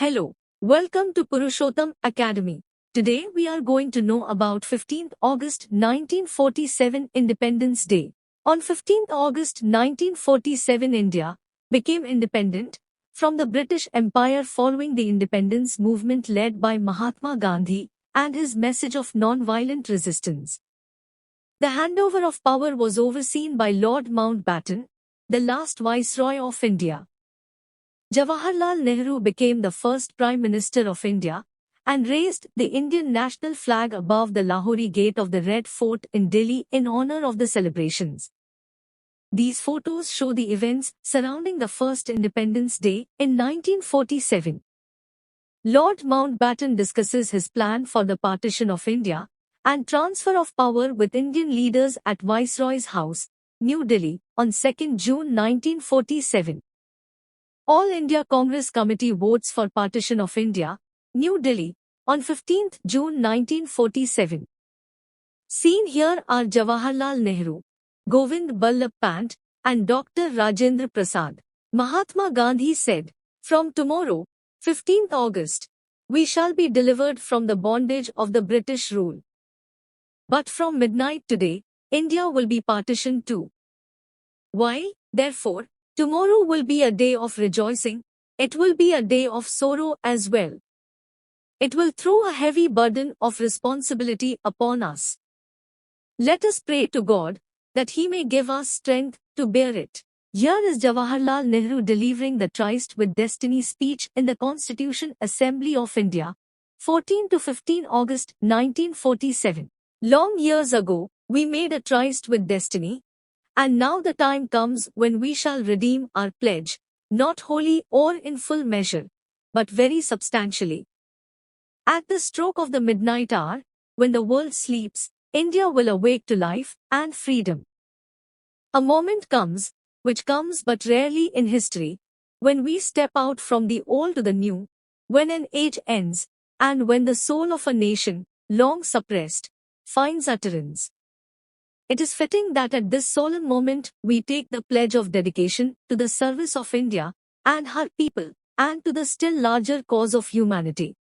Hello, welcome to Purushottam Academy. Today we are going to know about 15th August 1947 Independence Day. On 15th August 1947 India became independent from the British Empire following the independence movement led by Mahatma Gandhi and his message of non-violent resistance. The handover of power was overseen by Lord Mountbatten, the last Viceroy of India. Jawaharlal Nehru became the first Prime Minister of India and raised the Indian national flag above the Lahori Gate of the Red Fort in Delhi in honor of the celebrations. These photos show the events surrounding the first Independence Day in 1947. Lord Mountbatten discusses his plan for the partition of India and transfer of power with Indian leaders at Viceroy's House, New Delhi, on 2 June 1947. All India Congress Committee votes for partition of India, New Delhi, on 15 June 1947. Seen here are Jawaharlal Nehru, Govind Ballabh Pant, and Dr. Rajendra Prasad. Mahatma Gandhi said, "From tomorrow, 15th August, we shall be delivered from the bondage of the British rule. But from midnight today, India will be partitioned too. Why, therefore, tomorrow will be a day of rejoicing, it will be a day of sorrow as well. It will throw a heavy burden of responsibility upon us. Let us pray to God that He may give us strength to bear it." Here is Jawaharlal Nehru delivering the Tryst with Destiny speech in the Constitution Assembly of India, 14 to 15 August 1947. Long years ago, we made a tryst with destiny, and now the time comes when we shall redeem our pledge, not wholly or in full measure, but very substantially. At the stroke of the midnight hour, when the world sleeps, India will awake to life and freedom. A moment comes, which comes but rarely in history, when we step out from the old to the new, when an age ends, and when the soul of a nation, long suppressed, finds utterance. It is fitting that at this solemn moment we take the pledge of dedication to the service of India and her people, and to the still larger cause of humanity.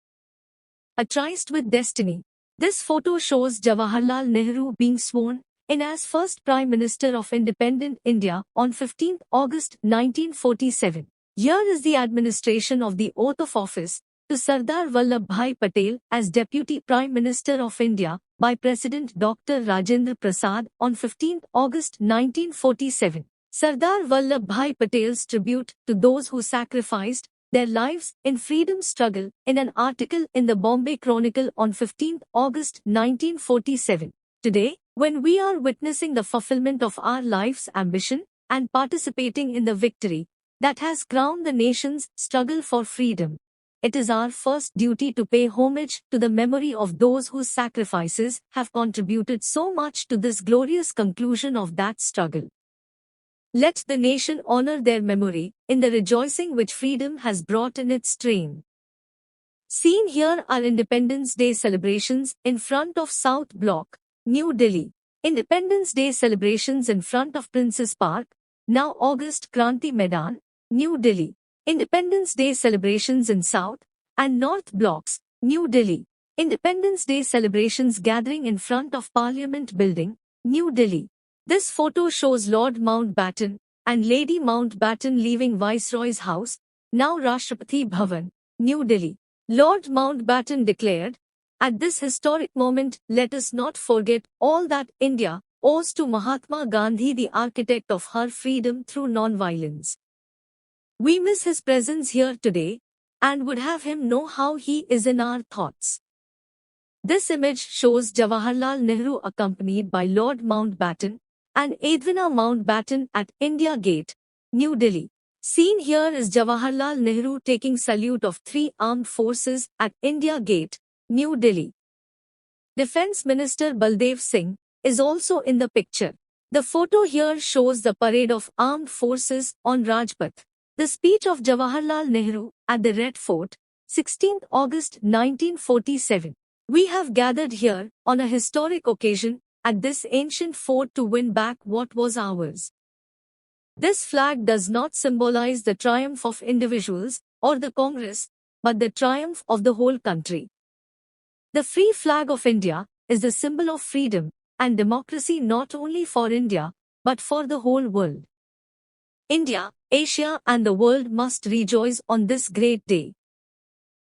A tryst with destiny. This photo shows Jawaharlal Nehru being sworn in as first Prime Minister of independent India on 15 August 1947. Here is the administration of the oath of office to Sardar Vallabhbhai Patel as Deputy Prime Minister of India by President Dr. Rajendra Prasad on 15 August 1947. Sardar Vallabhbhai Patel's tribute to those who sacrificed their lives in freedom struggle in an article in the Bombay Chronicle on 15 August 1947. Today, when we are witnessing the fulfillment of our life's ambition and participating in the victory that has crowned the nation's struggle for freedom, it is our first duty to pay homage to the memory of those whose sacrifices have contributed so much to this glorious conclusion of that struggle. Let the nation honor their memory in the rejoicing which freedom has brought in its train. Seen here are Independence Day celebrations in front of South Block, New Delhi. Independence Day celebrations in front of Prince's Park, now August Kranti Maidan, New Delhi. Independence Day celebrations in South and North Blocks, New Delhi. Independence Day celebrations gathering in front of Parliament Building, New Delhi. This photo shows Lord Mountbatten and Lady Mountbatten leaving Viceroy's House, now Rashtrapati Bhavan, New Delhi. Lord Mountbatten declared, "At this historic moment, let us not forget all that India owes to Mahatma Gandhi, the architect of her freedom through non-violence. We miss his presence here today, and would have him know how he is in our thoughts." This image shows Jawaharlal Nehru accompanied by Lord Mountbatten and Edwina Mountbatten at India Gate, New Delhi. Seen here is Jawaharlal Nehru taking salute of 3 armed forces at India Gate, New Delhi. Defence Minister Baldev Singh is also in the picture. The photo here shows the parade of armed forces on Rajpath. The speech of Jawaharlal Nehru at the Red Fort, 16 August 1947. We have gathered here on a historic occasion at this ancient fort to win back what was ours. This flag does not symbolize the triumph of individuals or the Congress, but the triumph of the whole country. The free flag of India is the symbol of freedom and democracy not only for India, but for the whole world. India, Asia and the world must rejoice on this great day.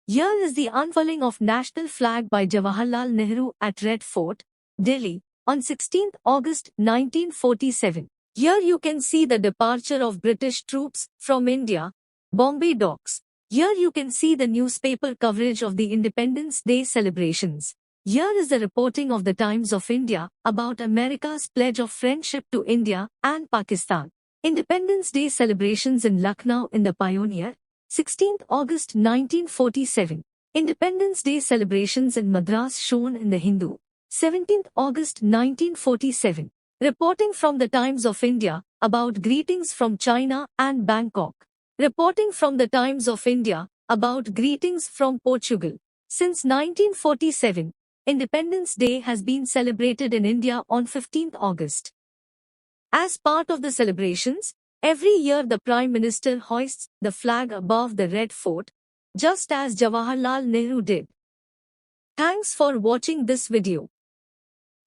Here is the unfurling of national flag by Jawaharlal Nehru at Red Fort, Delhi, on 16th August 1947. Here you can see the departure of British troops from India, Bombay docks. Here you can see the newspaper coverage of the Independence Day celebrations. Here is the reporting of the Times of India about America's pledge of friendship to India and Pakistan. Independence Day celebrations in Lucknow in the Pioneer, 16th August 1947. Independence Day celebrations in Madras shown in the Hindu, 17th August 1947. Reporting from the Times of India about greetings from China and Bangkok. Reporting from the Times of India about greetings from Portugal. Since 1947, Independence Day has been celebrated in India on 15th August. As part of the celebrations, every year the Prime Minister hoists the flag above the Red Fort, just as Jawaharlal Nehru did. Thanks for watching this video.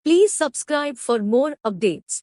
Please subscribe for more updates.